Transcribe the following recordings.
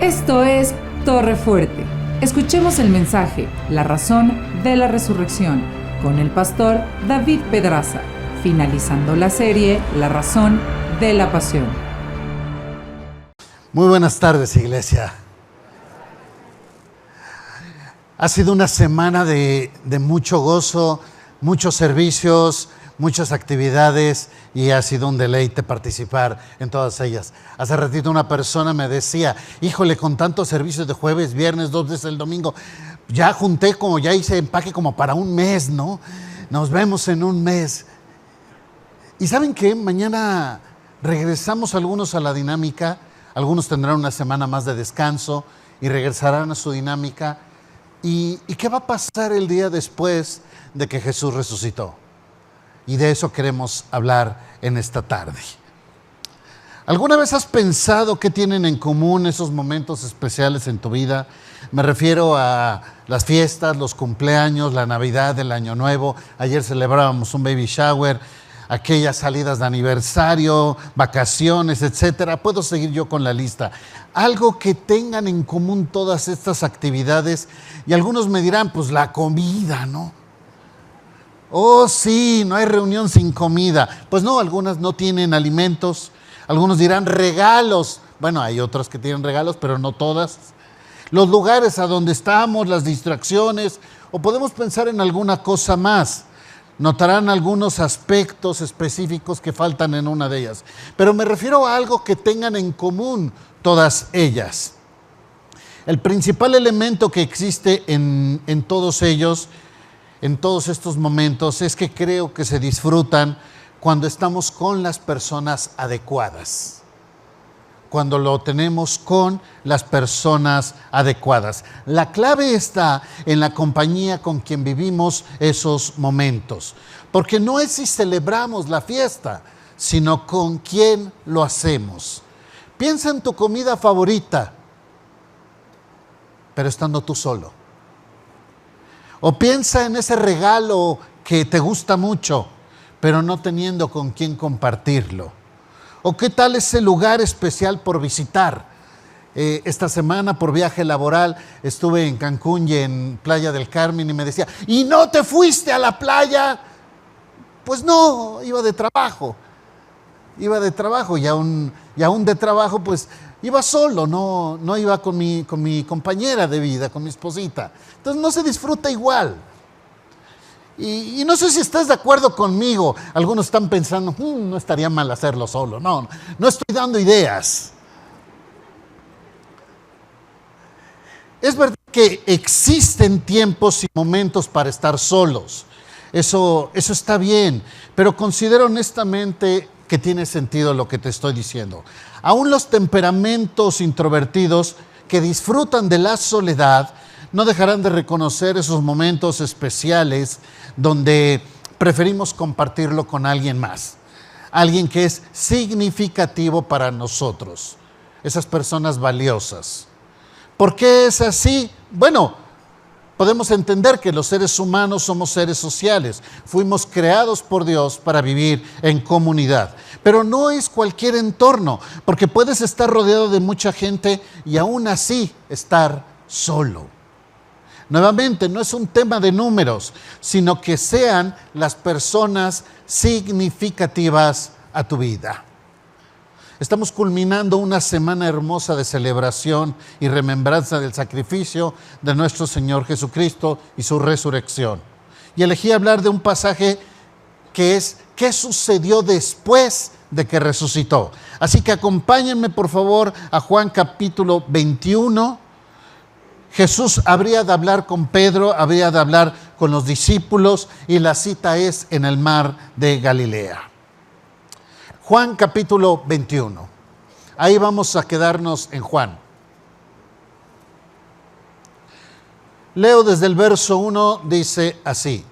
Esto es Torre Fuerte. Escuchemos el mensaje, la razón de la resurrección, con el pastor David Pedraza, finalizando la serie La razón de la pasión. Muy buenas tardes, iglesia. Ha sido una semana de mucho gozo, muchos servicios, muchas actividades y ha sido un deleite participar en todas ellas. Hace ratito una persona me decía, híjole, con tantos servicios de jueves, viernes, 2 veces el domingo, ya junté ya hice empaque como para un mes, ¿no? Nos vemos en un mes. ¿Y saben qué? Mañana regresamos algunos a la dinámica, algunos tendrán una semana más de descanso y regresarán a su dinámica. ¿Y qué va a pasar el día después de que Jesús resucitó? Y de eso queremos hablar en esta tarde. ¿Alguna vez has pensado qué tienen en común esos momentos especiales en tu vida? Me refiero a las fiestas, los cumpleaños, la Navidad, el Año Nuevo. Ayer celebrábamos un baby shower, aquellas salidas de aniversario, vacaciones, etcétera. Puedo seguir yo con la lista. Algo que tengan en común todas estas actividades. Y algunos me dirán, pues la comida, ¿no? Oh, sí, no hay reunión sin comida. Pues no, algunas no tienen alimentos. Algunos dirán regalos. Bueno, hay otras que tienen regalos, pero no todas. Los lugares a donde estamos, las distracciones, o podemos pensar en alguna cosa más. Notarán algunos aspectos específicos que faltan en una de ellas. Pero me refiero a algo que tengan en común todas ellas. El principal elemento que existe en todos ellos, en todos estos momentos, es que creo que se disfrutan cuando estamos con las personas adecuadas. Cuando lo tenemos con las personas adecuadas. La clave está en la compañía con quien vivimos esos momentos. Porque no es si celebramos la fiesta, sino con quién lo hacemos. Piensa en tu comida favorita, pero estando tú solo. O piensa en ese regalo que te gusta mucho, pero no teniendo con quién compartirlo. ¿O qué tal ese lugar especial por visitar? Esta semana por viaje laboral estuve en Cancún y en Playa del Carmen y me decía, ¿y no te fuiste a la playa? Pues no, iba de trabajo y aún de trabajo pues iba solo, no iba con mi compañera de vida, con mi esposita. Entonces no se disfruta igual. Y no sé si estás de acuerdo conmigo. Algunos están pensando, no estaría mal hacerlo solo. No estoy dando ideas. Es verdad que existen tiempos y momentos para estar solos. Eso está bien, pero considero honestamente que tiene sentido lo que te estoy diciendo. Aún los temperamentos introvertidos que disfrutan de la soledad no dejarán de reconocer esos momentos especiales donde preferimos compartirlo con alguien más, alguien que es significativo para nosotros, esas personas valiosas. ¿Por qué es así? Bueno, podemos entender que los seres humanos somos seres sociales, fuimos creados por Dios para vivir en comunidad, pero no es cualquier entorno, porque puedes estar rodeado de mucha gente y aún así estar solo. Nuevamente, no es un tema de números, sino que sean las personas significativas a tu vida. Estamos culminando una semana hermosa de celebración y remembranza del sacrificio de nuestro Señor Jesucristo y su resurrección. Y elegí hablar de un pasaje que es ¿qué sucedió después de que resucitó? Así que acompáñenme por favor a Juan capítulo 21. Jesús habría de hablar con Pedro, habría de hablar con los discípulos y la cita es en el mar de Galilea. Juan capítulo 21. Ahí vamos a quedarnos en Juan. Leo desde el verso 1, dice así.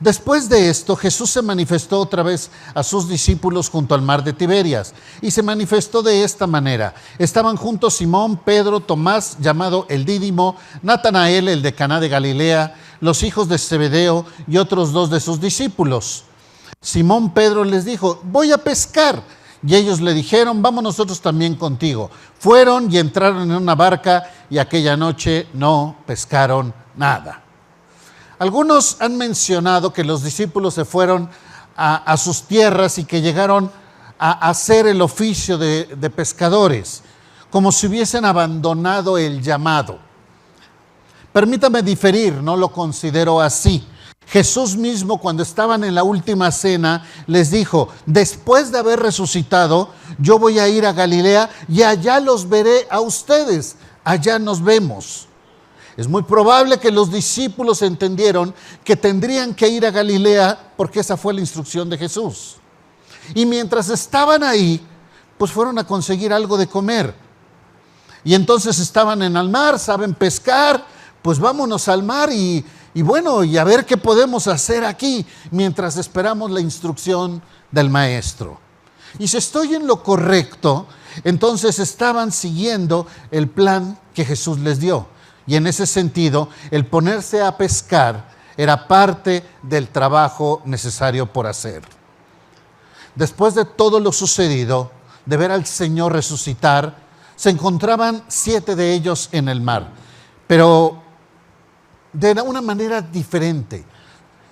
Después de esto, Jesús se manifestó otra vez a sus discípulos junto al mar de Tiberias, y se manifestó de esta manera. Estaban juntos Simón, Pedro, Tomás, llamado el Dídimo, Natanael, el de Caná de Galilea, los hijos de Zebedeo y otros 2 de sus discípulos. Simón Pedro les dijo, voy a pescar. Y ellos le dijeron: vamos nosotros también contigo. Fueron y entraron en una barca y aquella noche no pescaron nada. Algunos han mencionado que los discípulos se fueron a sus tierras y que llegaron a hacer el oficio de pescadores, como si hubiesen abandonado el llamado. Permítame diferir, no lo considero así. Jesús mismo, cuando estaban en la última cena, les dijo: después de haber resucitado, yo voy a ir a Galilea y allá los veré a ustedes, allá nos vemos. Es muy probable que los discípulos entendieron que tendrían que ir a Galilea porque esa fue la instrucción de Jesús. Y mientras estaban ahí, pues fueron a conseguir algo de comer. Y entonces estaban en el mar, saben pescar, pues vámonos al mar y a ver qué podemos hacer aquí mientras esperamos la instrucción del maestro. Y si estoy en lo correcto, entonces estaban siguiendo el plan que Jesús les dio. Y en ese sentido, el ponerse a pescar era parte del trabajo necesario por hacer. Después de todo lo sucedido, de ver al Señor resucitar, se encontraban 7 de ellos en el mar, pero de una manera diferente.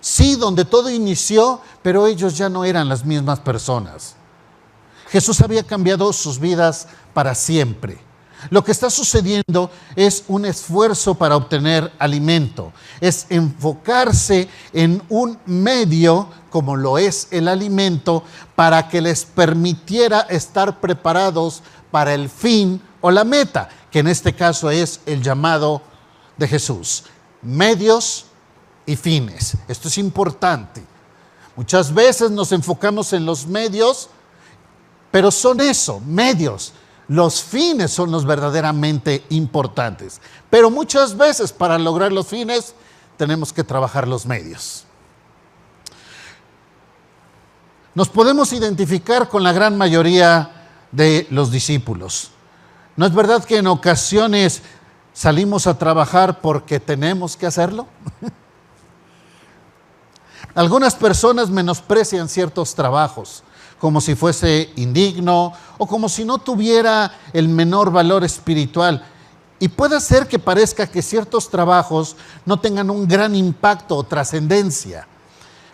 Sí, donde todo inició, pero ellos ya no eran las mismas personas. Jesús había cambiado sus vidas para siempre. Lo que está sucediendo es un esfuerzo para obtener alimento, es enfocarse en un medio, como lo es el alimento, para que les permitiera estar preparados para el fin o la meta, que en este caso es el llamado de Jesús. Medios y fines. Esto es importante. Muchas veces nos enfocamos en los medios, pero son eso, medios. Los fines son los verdaderamente importantes. Pero muchas veces para lograr los fines tenemos que trabajar los medios. Nos podemos identificar con la gran mayoría de los discípulos. ¿No es verdad que en ocasiones salimos a trabajar porque tenemos que hacerlo? Algunas personas menosprecian ciertos trabajos como si fuese indigno o como si no tuviera el menor valor espiritual. Y puede ser que parezca que ciertos trabajos no tengan un gran impacto o trascendencia,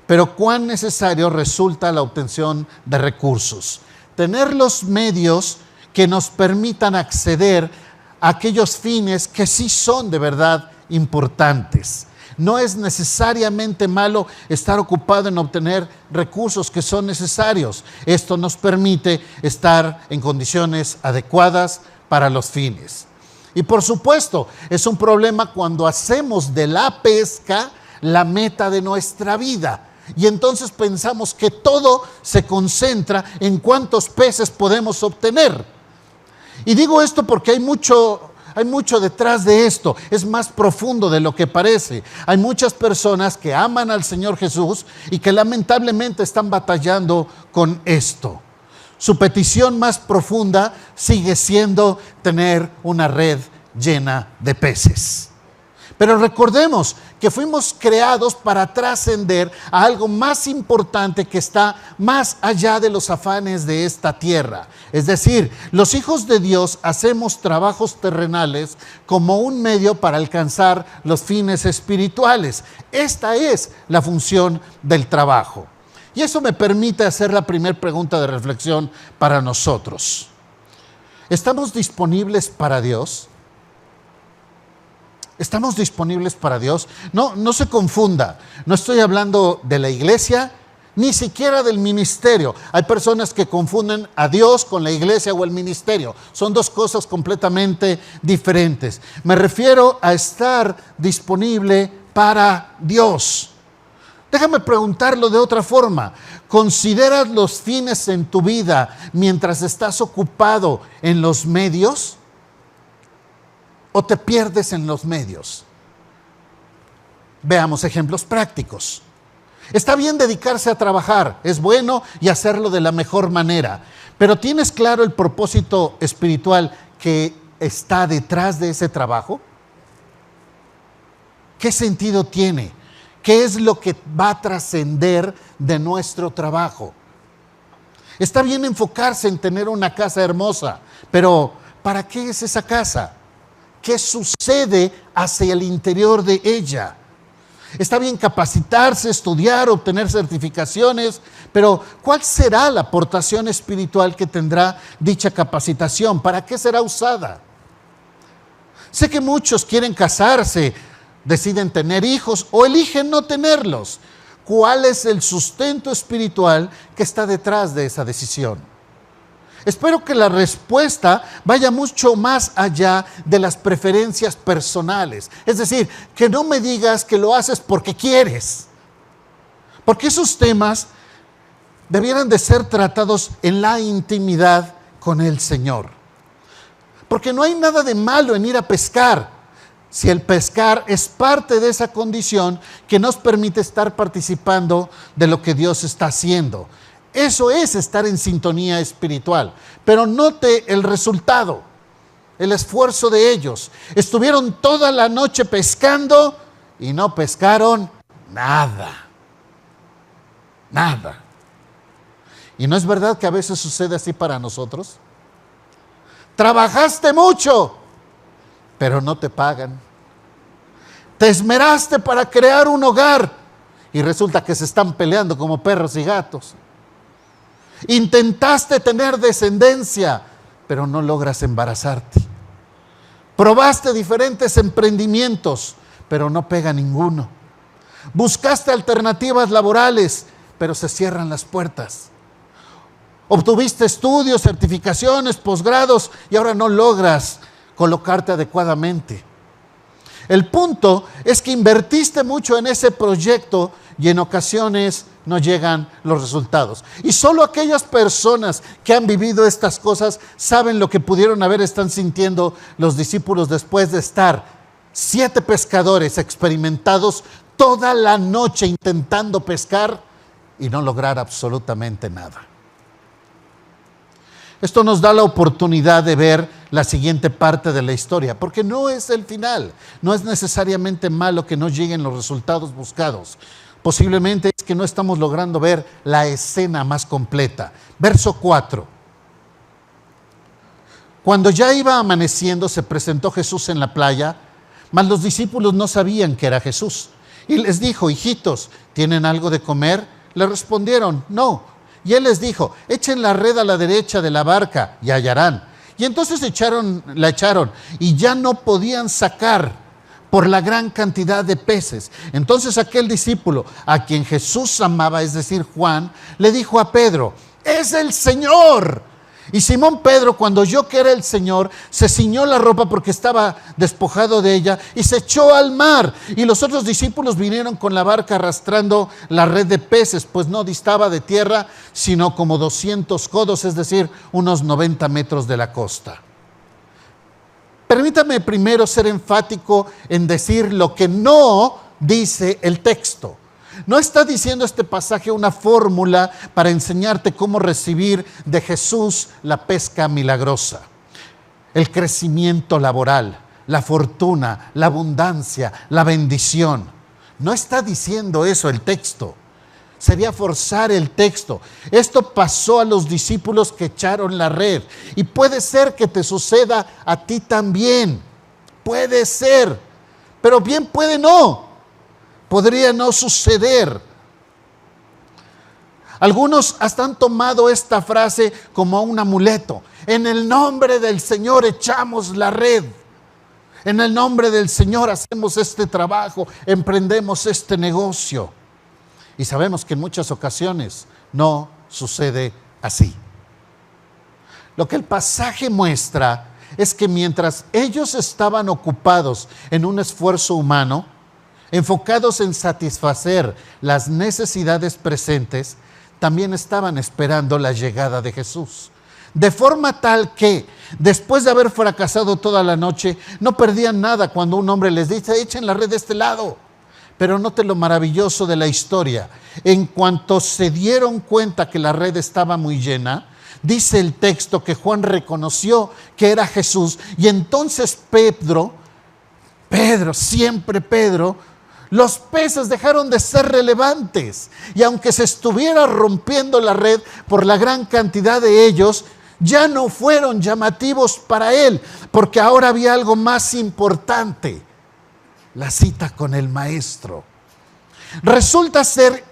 pero cuán necesario resulta la obtención de recursos. Tener los medios que nos permitan acceder a aquellos fines que sí son de verdad importantes. No es necesariamente malo estar ocupado en obtener recursos que son necesarios. Esto nos permite estar en condiciones adecuadas para los fines. Y por supuesto, es un problema cuando hacemos de la pesca la meta de nuestra vida. Y entonces pensamos que todo se concentra en cuántos peces podemos obtener. Y digo esto porque hay mucho detrás de esto, es más profundo de lo que parece. Hay muchas personas que aman al Señor Jesús y que lamentablemente están batallando con esto. Su petición más profunda sigue siendo tener una red llena de peces. Pero recordemos que fuimos creados para trascender a algo más importante que está más allá de los afanes de esta tierra. Es decir, los hijos de Dios hacemos trabajos terrenales como un medio para alcanzar los fines espirituales. Esta es la función del trabajo. Y eso me permite hacer la primera pregunta de reflexión para nosotros. ¿Estamos disponibles para Dios? ¿Estamos disponibles para Dios? No se confunda. No estoy hablando de la iglesia, ni siquiera del ministerio. Hay personas que confunden a Dios con la iglesia o el ministerio. Son dos cosas completamente diferentes. Me refiero a estar disponible para Dios. Déjame preguntarlo de otra forma. ¿Consideras los fines en tu vida mientras estás ocupado en los medios? ¿O te pierdes en los medios? Veamos ejemplos prácticos. Está bien dedicarse a trabajar, es bueno y hacerlo de la mejor manera, pero ¿tienes claro el propósito espiritual que está detrás de ese trabajo? ¿Qué sentido tiene? ¿Qué es lo que va a trascender de nuestro trabajo? Está bien enfocarse en tener una casa hermosa, pero ¿para qué es esa casa? ¿Qué sucede hacia el interior de ella? Está bien capacitarse, estudiar, obtener certificaciones, pero ¿cuál será la aportación espiritual que tendrá dicha capacitación? ¿Para qué será usada? Sé que muchos quieren casarse, deciden tener hijos o eligen no tenerlos. ¿Cuál es el sustento espiritual que está detrás de esa decisión? Espero que la respuesta vaya mucho más allá de las preferencias personales. Es decir, que no me digas que lo haces porque quieres. Porque esos temas debieran de ser tratados en la intimidad con el Señor. Porque no hay nada de malo en ir a pescar, si el pescar es parte de esa condición que nos permite estar participando de lo que Dios está haciendo. Eso es estar en sintonía espiritual. Pero note el resultado, el esfuerzo de ellos. Estuvieron toda la noche pescando y no pescaron nada. Nada. ¿Y no es verdad que a veces sucede así para nosotros? Trabajaste mucho, pero no te pagan. Te esmeraste para crear un hogar y resulta que se están peleando como perros y gatos. Intentaste tener descendencia, pero no logras embarazarte. Probaste diferentes emprendimientos, pero no pega ninguno. Buscaste alternativas laborales, pero se cierran las puertas. Obtuviste estudios, certificaciones, posgrados y ahora no logras colocarte adecuadamente. El punto es que invertiste mucho en ese proyecto y en ocasiones no llegan los resultados. Y solo aquellas personas que han vivido estas cosas saben lo que pudieron haber estado sintiendo los discípulos después de estar 7 pescadores experimentados toda la noche intentando pescar y no lograr absolutamente nada. Esto nos da la oportunidad de ver la siguiente parte de la historia, porque no es el final, no es necesariamente malo que no lleguen los resultados buscados. Posiblemente es que no estamos logrando ver la escena más completa. Verso 4. Cuando ya iba amaneciendo, se presentó Jesús en la playa, mas los discípulos no sabían que era Jesús. Y les dijo: hijitos, ¿tienen algo de comer? Le respondieron: no. Y él les dijo: echen la red a la derecha de la barca y hallarán. Y entonces la echaron y ya no podían sacar por la gran cantidad de peces. Entonces aquel discípulo a quien Jesús amaba, es decir, Juan, le dijo a Pedro: ¡es el Señor! Y Simón Pedro, cuando oyó que era el Señor, se ciñó la ropa porque estaba despojado de ella y se echó al mar. Y los otros discípulos vinieron con la barca arrastrando la red de peces, pues no distaba de tierra, sino como 200 codos, es decir, unos 90 metros de la costa. Permítame primero ser enfático en decir lo que no dice el texto. No está diciendo este pasaje una fórmula para enseñarte cómo recibir de Jesús la pesca milagrosa, el crecimiento laboral, la fortuna, la abundancia, la bendición. No está diciendo eso el texto. Sería forzar el texto. Esto pasó a los discípulos que echaron la red. Y puede ser que te suceda a ti también. Puede ser. Pero bien puede no. Podría no suceder. Algunos hasta han tomado esta frase como un amuleto. En el nombre del Señor echamos la red. En el nombre del Señor hacemos este trabajo, emprendemos este negocio. Y sabemos que en muchas ocasiones no sucede así. Lo que el pasaje muestra es que mientras ellos estaban ocupados en un esfuerzo humano, enfocados en satisfacer las necesidades presentes, también estaban esperando la llegada de Jesús. De forma tal que, después de haber fracasado toda la noche, no perdían nada cuando un hombre les dice: echen la red de este lado. Pero note lo maravilloso de la historia. En cuanto se dieron cuenta que la red estaba muy llena, dice el texto que Juan reconoció que era Jesús, y entonces Pedro, siempre Pedro, Los peces dejaron de ser relevantes. Y aunque se estuviera rompiendo la red por la gran cantidad de ellos, ya no fueron llamativos para él, porque ahora había algo más importante: la cita con el maestro. Resulta ser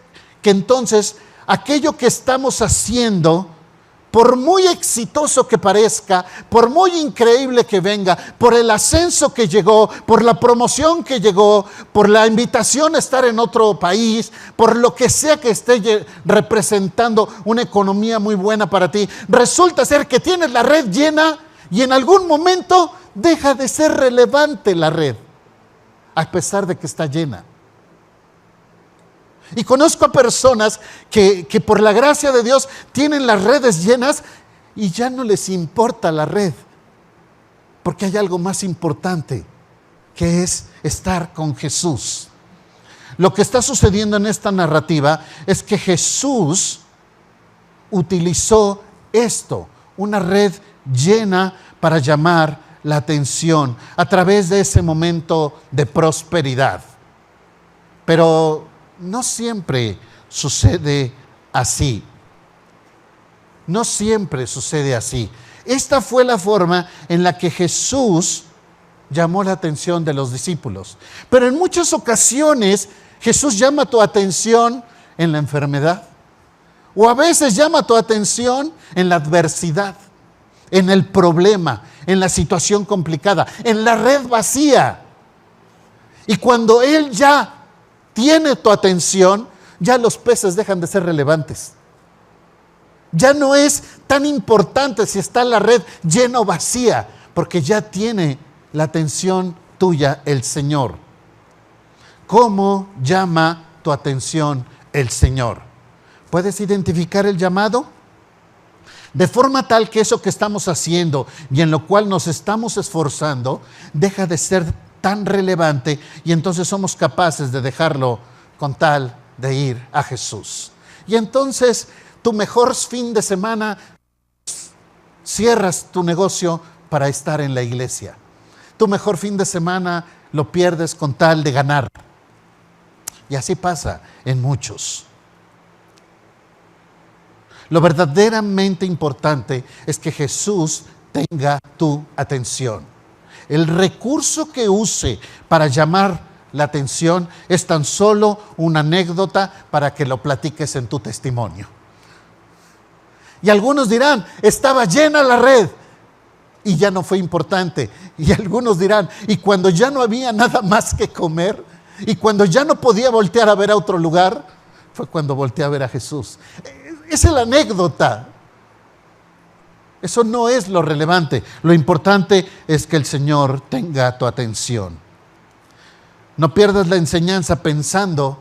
que entonces aquello que estamos haciendo, por muy exitoso que parezca, por muy increíble que venga, por el ascenso que llegó, por la promoción que llegó, por la invitación a estar en otro país, por lo que sea que esté representando una economía muy buena para ti, resulta ser que tienes la red llena y en algún momento deja de ser relevante la red, a pesar de que está llena. Y conozco a personas que por la gracia de Dios tienen las redes llenas y ya no les importa la red, porque hay algo más importante, que es estar con Jesús. Lo que está sucediendo en esta narrativa es que Jesús utilizó esto, una red llena, para llamar la atención a través de ese momento de prosperidad. Pero no siempre sucede así. No siempre sucede así. Esta fue la forma en la que Jesús llamó la atención de los discípulos. Pero en muchas ocasiones Jesús llama tu atención en la enfermedad. O a veces llama tu atención en la adversidad, en el problema, en la situación complicada, en la red vacía. Y cuando Él ya tiene tu atención, ya los peces dejan de ser relevantes. Ya no es tan importante si está la red llena o vacía, porque ya tiene la atención tuya el Señor. ¿Cómo llama tu atención el Señor? ¿Puedes identificar el llamado? De forma tal que eso que estamos haciendo y en lo cual nos estamos esforzando deja de ser tan relevante, y entonces somos capaces de dejarlo con tal de ir a Jesús. Y entonces tu mejor fin de semana, cierras tu negocio para estar en la iglesia. Tu mejor fin de semana lo pierdes con tal de ganar. Y así pasa en muchos. Lo verdaderamente importante es que Jesús tenga tu atención. El recurso que use para llamar la atención es tan solo una anécdota para que lo platiques en tu testimonio. Y algunos dirán, estaba llena la red y ya no fue importante. Y algunos dirán, y cuando ya no había nada más que comer, y cuando ya no podía voltear a ver a otro lugar, fue cuando volteé a ver a Jesús. Esa es la anécdota. Eso no es lo relevante. Lo importante es que el Señor tenga tu atención. No pierdas la enseñanza pensando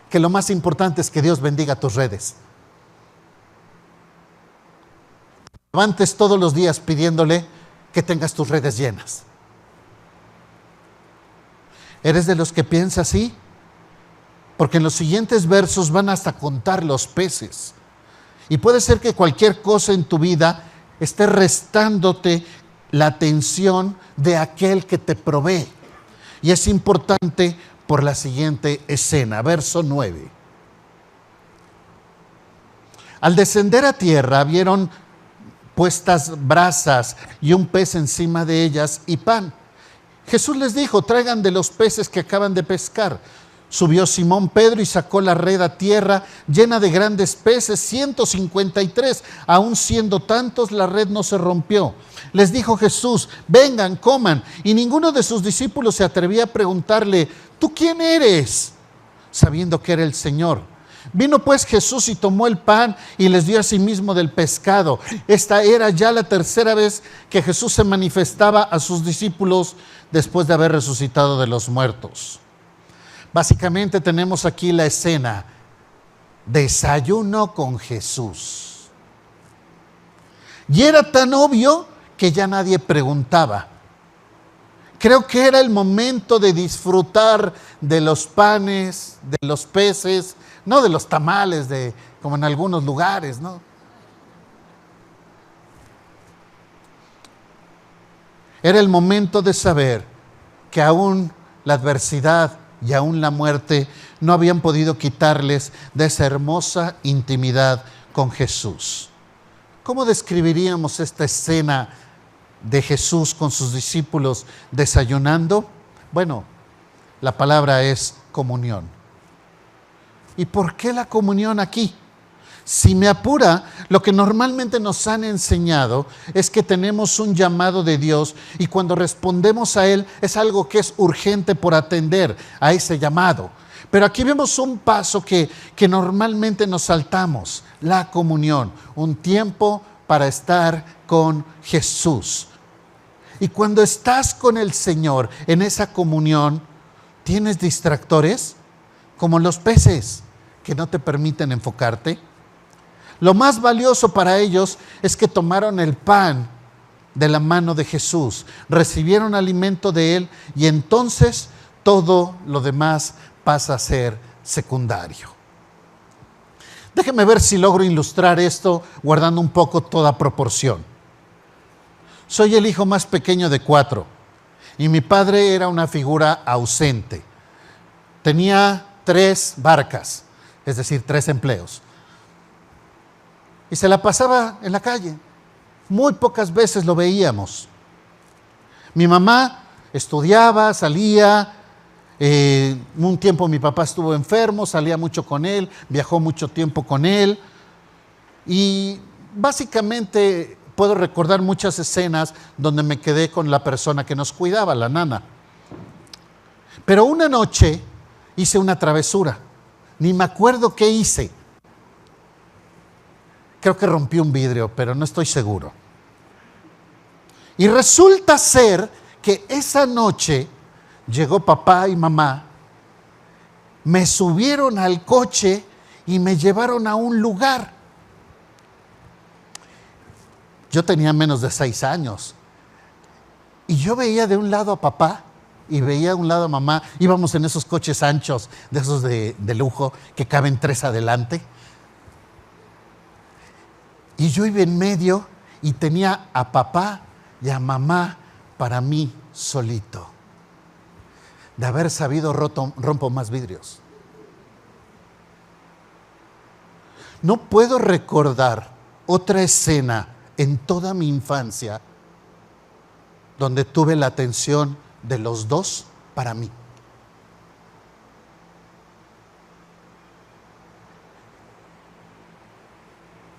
que lo más importante es que Dios bendiga tus redes. Levantes todos los días pidiéndole que tengas tus redes llenas. ¿Eres de los que piensa así? Porque en los siguientes versos van hasta contar los peces. Y puede ser que cualquier cosa en tu vida esté restándote la atención de aquel que te provee. Y es importante por la siguiente escena, verso 9. Al descender a tierra, vieron puestas brasas y un pez encima de ellas y pan. Jesús les dijo, traigan de los peces que acaban de pescar. Subió Simón Pedro y sacó la red a tierra llena de grandes peces, 153. Aún siendo tantos, la red no se rompió. Les dijo Jesús, vengan, coman. Y ninguno de sus discípulos se atrevía a preguntarle, ¿tú quién eres? Sabiendo que era el Señor. Vino pues Jesús y tomó el pan y les dio a sí mismo del pescado. Esta era ya la tercera vez que Jesús se manifestaba a sus discípulos después de haber resucitado de los muertos. Básicamente tenemos aquí la escena, desayuno con Jesús. Y era tan obvio que ya nadie preguntaba. Creo que era el momento de disfrutar de los panes, de los peces, no de los tamales, como en algunos lugares, ¿no? Era el momento de saber que aún la adversidad y aún la muerte no habían podido quitarles de esa hermosa intimidad con Jesús. ¿Cómo describiríamos esta escena de Jesús con sus discípulos desayunando? Bueno, la palabra es comunión. ¿Y por qué la comunión aquí? Si me apura, lo que normalmente nos han enseñado es que tenemos un llamado de Dios y cuando respondemos a Él es algo que es urgente por atender a ese llamado. Pero aquí vemos un paso que normalmente nos saltamos, la comunión, un tiempo para estar con Jesús. Y cuando estás con el Señor en esa comunión, ¿tienes distractores? Como los peces que no te permiten enfocarte. Lo más valioso para ellos es que tomaron el pan de la mano de Jesús, recibieron alimento de Él y entonces todo lo demás pasa a ser secundario. Déjeme ver si logro ilustrar esto guardando un poco toda proporción. Soy el hijo más pequeño de 4 y mi padre era una figura ausente. Tenía 3 barcas, es decir, 3 empleos. Y se la pasaba en la calle. Muy pocas veces lo veíamos. Mi mamá estudiaba, salía. Un tiempo mi papá estuvo enfermo, salía mucho con él, viajó mucho tiempo con él. Y básicamente puedo recordar muchas escenas donde me quedé con la persona que nos cuidaba, la nana. Pero una noche hice una travesura. Ni me acuerdo qué hice. Creo que rompí un vidrio, pero no estoy seguro. Y resulta ser que esa noche llegó papá y mamá, me subieron al coche y me llevaron a un lugar. Yo tenía menos de 6 años. Y yo veía de un lado a papá y veía de un lado a mamá. Íbamos en esos coches anchos, de esos de lujo, que caben 3 adelante. Y yo iba en medio y tenía a papá y a mamá para mí solito. De haber sabido rompo más vidrios. No puedo recordar otra escena en toda mi infancia donde tuve la atención de los dos para mí.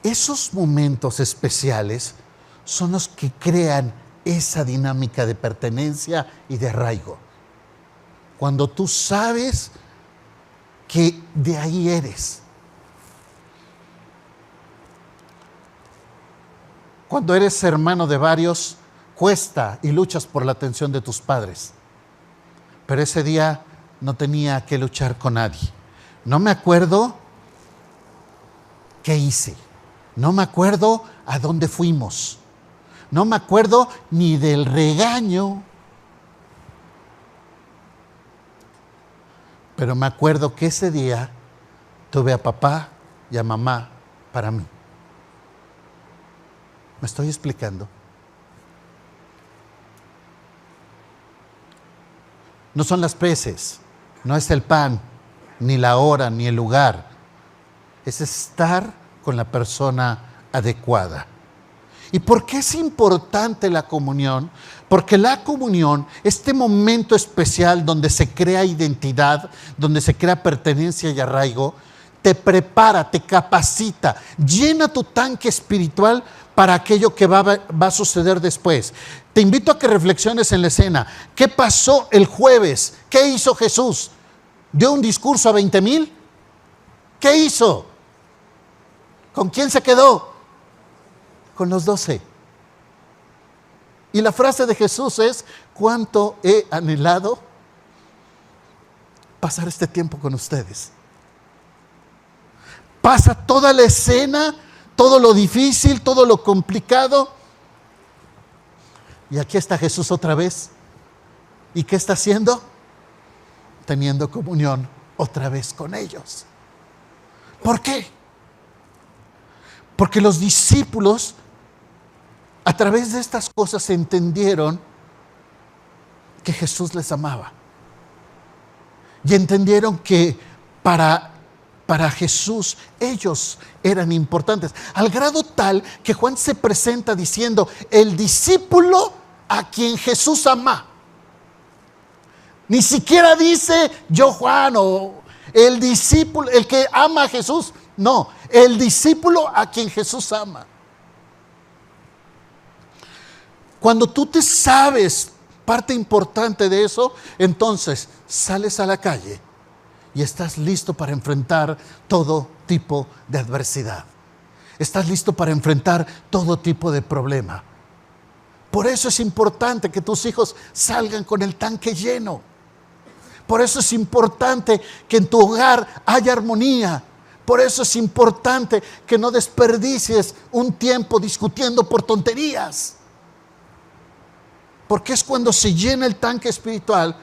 Esos momentos especiales son los que crean esa dinámica de pertenencia y de arraigo. Cuando tú sabes que de ahí eres. Cuando eres hermano de varios, cuesta y luchas por la atención de tus padres. Pero ese día no tenía que luchar con nadie. No me acuerdo qué hice. No me acuerdo a dónde fuimos. No me acuerdo ni del regaño. Pero me acuerdo que ese día tuve a papá y a mamá para mí. ¿Me estoy explicando? No son las peces, no es el pan, ni la hora, ni el lugar. Es estar con la persona adecuada. ¿Y por qué es importante la comunión? Porque la comunión, este momento especial donde se crea identidad, donde se crea pertenencia y arraigo, te prepara, te capacita, llena tu tanque espiritual para aquello que va a suceder después. Te invito a que reflexiones en la escena. ¿Qué pasó el jueves? ¿Qué hizo Jesús? ¿Dio un discurso a 20,000? ¿Qué hizo? ¿Con quién se quedó? Con los 12. Y la frase de Jesús es: ¿cuánto he anhelado pasar este tiempo con ustedes? Pasa toda la escena, todo lo difícil, todo lo complicado. Y aquí está Jesús otra vez. ¿Y qué está haciendo? Teniendo comunión otra vez con ellos. ¿Por qué? Porque los discípulos, a través de estas cosas, entendieron que Jesús les amaba. y entendieron que para Jesús ellos eran importantes, al grado tal que Juan se presenta diciendo: el discípulo a quien Jesús ama. Ni siquiera dice yo Juan o el discípulo, el que ama a Jesús. No, el discípulo a quien Jesús ama. Cuando tú te sabes parte importante de eso, entonces sales a la calle y estás listo para enfrentar todo tipo de adversidad. Estás listo para enfrentar todo tipo de problema. Por eso es importante que tus hijos salgan con el tanque lleno. Por eso es importante que en tu hogar haya armonía. Por eso es importante que no desperdicies un tiempo discutiendo por tonterías. Porque es cuando se llena el tanque espiritual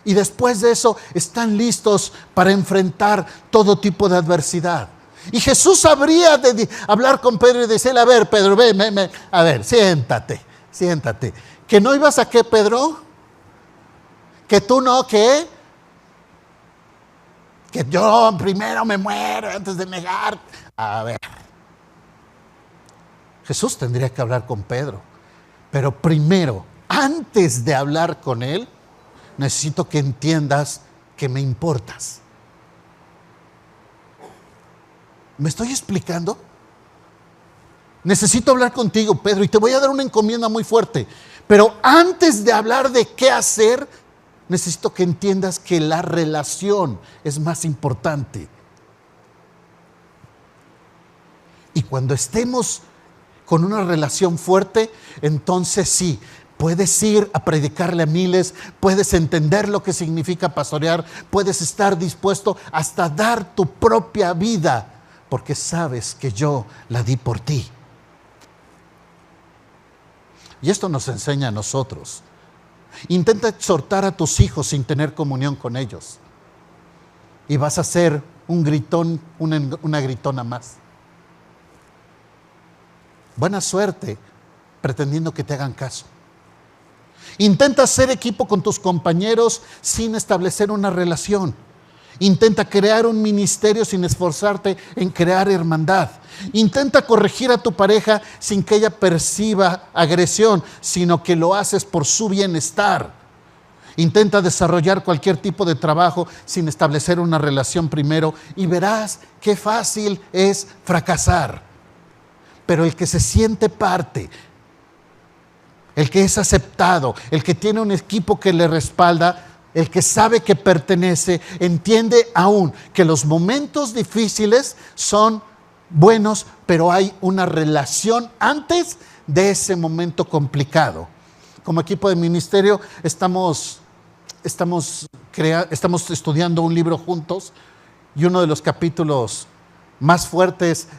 y después de eso están listos para enfrentar todo tipo de adversidad. Y Jesús habría de hablar con Pedro y decirle: a ver, Pedro, ven, a ver, siéntate. ¿Que no ibas a qué, Pedro? ¿Que tú no qué? Que yo primero me muero antes de negar. A ver, Jesús tendría que hablar con Pedro, pero primero, antes de hablar con él, necesito que entiendas que me importas. ¿Me estoy explicando? Necesito hablar contigo, Pedro, y te voy a dar una encomienda muy fuerte. Pero antes de hablar de qué hacer, necesito que entiendas que la relación es más importante. Y cuando estemos con una relación fuerte, entonces sí, puedes ir a predicarle a miles, puedes entender lo que significa pastorear, puedes estar dispuesto hasta dar tu propia vida, porque sabes que yo la di por ti. Y esto nos enseña a nosotros. Intenta exhortar a tus hijos sin tener comunión con ellos. Y vas a ser un gritón, una gritona más. Buena suerte pretendiendo que te hagan caso. Intenta hacer equipo con tus compañeros sin establecer una relación. Intenta crear un ministerio sin esforzarte en crear hermandad. Intenta corregir a tu pareja sin que ella perciba agresión, sino que lo haces por su bienestar. Intenta desarrollar cualquier tipo de trabajo sin establecer una relación primero y verás qué fácil es fracasar. Pero el que se siente parte, el que es aceptado, el que tiene un equipo que le respalda, el que sabe que pertenece, entiende aún que los momentos difíciles son buenos, pero hay una relación antes de ese momento complicado. Como equipo de ministerio estamos estudiando un libro juntos y uno de los capítulos más fuertes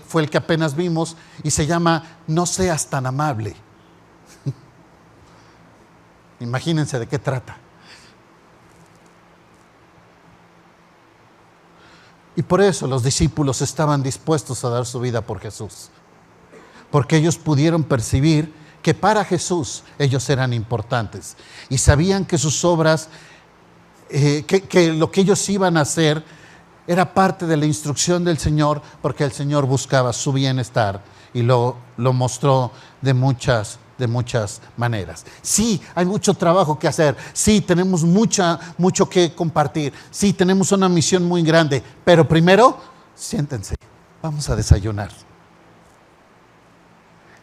fue el que apenas vimos y se llama No seas tan amable. Imagínense de qué trata. Y por eso los discípulos estaban dispuestos a dar su vida por Jesús. Porque ellos pudieron percibir que para Jesús ellos eran importantes. Y sabían que sus obras, que lo que ellos iban a hacer era parte de la instrucción del Señor, porque el Señor buscaba su bienestar y lo mostró de muchas maneras. Sí, hay mucho trabajo que hacer. Sí, tenemos mucho que compartir. Sí, tenemos una misión muy grande. Pero primero, siéntense, vamos a desayunar.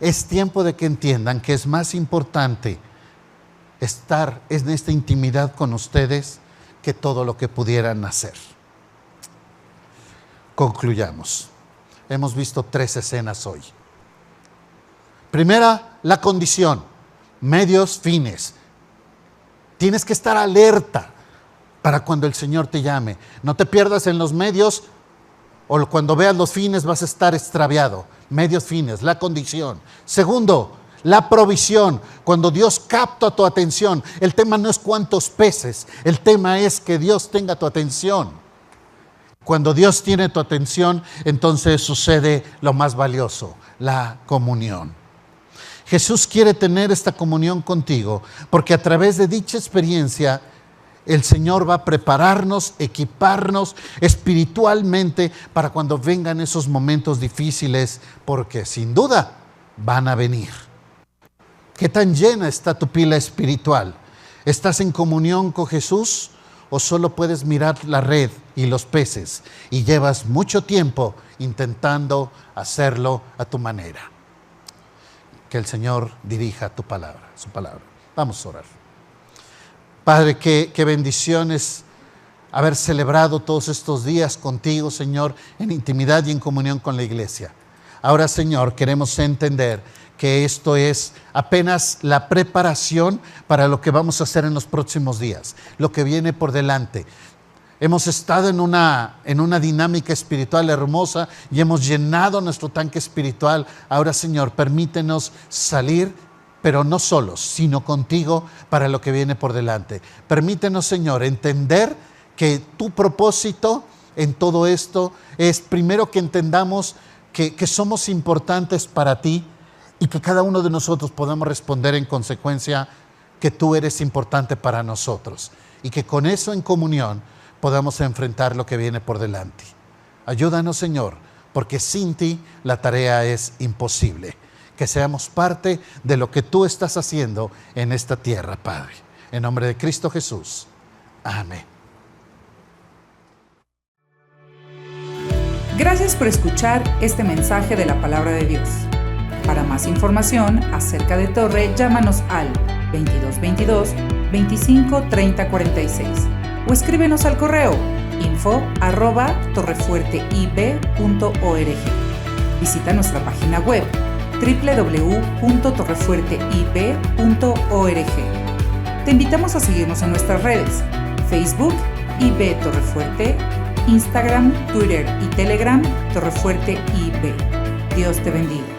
Es tiempo de que entiendan que es más importante estar en esta intimidad con ustedes que todo lo que pudieran hacer. Concluyamos. Hemos visto 3 escenas hoy. Primera, la condición, medios, fines. Tienes que estar alerta para cuando el Señor te llame. No te pierdas en los medios o cuando veas los fines vas a estar extraviado. Medios, fines, la condición. Segundo, la provisión, cuando Dios capta tu atención. El tema no es cuántos peces, el tema es que Dios tenga tu atención. Cuando Dios tiene tu atención, entonces sucede lo más valioso, la comunión. Jesús quiere tener esta comunión contigo, porque a través de dicha experiencia, el Señor va a prepararnos, equiparnos espiritualmente para cuando vengan esos momentos difíciles, porque sin duda van a venir. ¿Qué tan llena está tu pila espiritual? ¿Estás en comunión con Jesús o solo puedes mirar la red y los peces y llevas mucho tiempo intentando hacerlo a tu manera? Que el Señor dirija tu palabra, su palabra. Vamos a orar. Padre, qué bendiciones haber celebrado todos estos días contigo, Señor, en intimidad y en comunión con la iglesia. Ahora, Señor, queremos entender que esto es apenas la preparación para lo que vamos a hacer en los próximos días, lo que viene por delante. Hemos estado en una dinámica espiritual hermosa y hemos llenado nuestro tanque espiritual. Ahora, Señor, permítenos salir, pero no solos, sino contigo para lo que viene por delante. Permítenos, Señor, entender que tu propósito en todo esto es primero que entendamos que somos importantes para ti y que cada uno de nosotros podamos responder en consecuencia que tú eres importante para nosotros y que con eso en comunión podamos enfrentar lo que viene por delante. Ayúdanos, Señor, porque sin ti la tarea es imposible. Que seamos parte de lo que tú estás haciendo en esta tierra, Padre. En nombre de Cristo Jesús. Amén. Gracias por escuchar este mensaje de la Palabra de Dios. Para más información acerca de Torre, llámanos al 2222 25 30 46 o escríbenos al correo info@torrefuerteib.org. Visita nuestra página web www.torrefuerteib.org. Te invitamos a seguirnos en nuestras redes: Facebook, IB Torrefuerte, Instagram, Twitter y Telegram, Torrefuerte IB. Dios te bendiga.